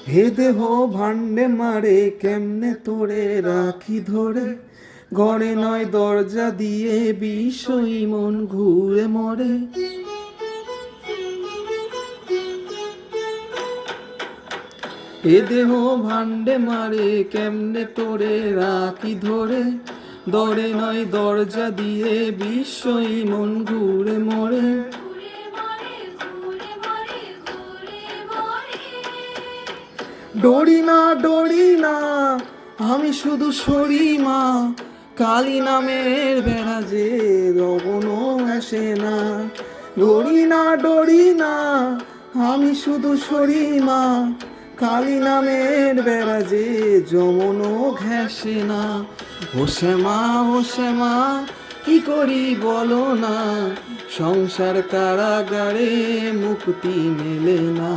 হে দেহ ভান্ডে মারে কেমনে তোরে রাখি ধরে, ঘরে নয় দরজা দিয়ে বিষই মন ঘুরে মরে। এ দেহ ভান্ডে মারে কেমনে তোরে রাখি ধরে, দরে নয় দরজা দিয়ে বিশ্বই মন ঘুরে মরে। ডরি না ডরি না আমি শুধু সরি মা, কালী নামের বেড়া যে গগনও আসে না। ডরি না আমি শুধু সরি মা, কালী নামের বেড়া যে যমনও ঘেঁষে না। হোসে মা কি করি বলো না, সংসার কারাগারে মুক্তি মেলে না।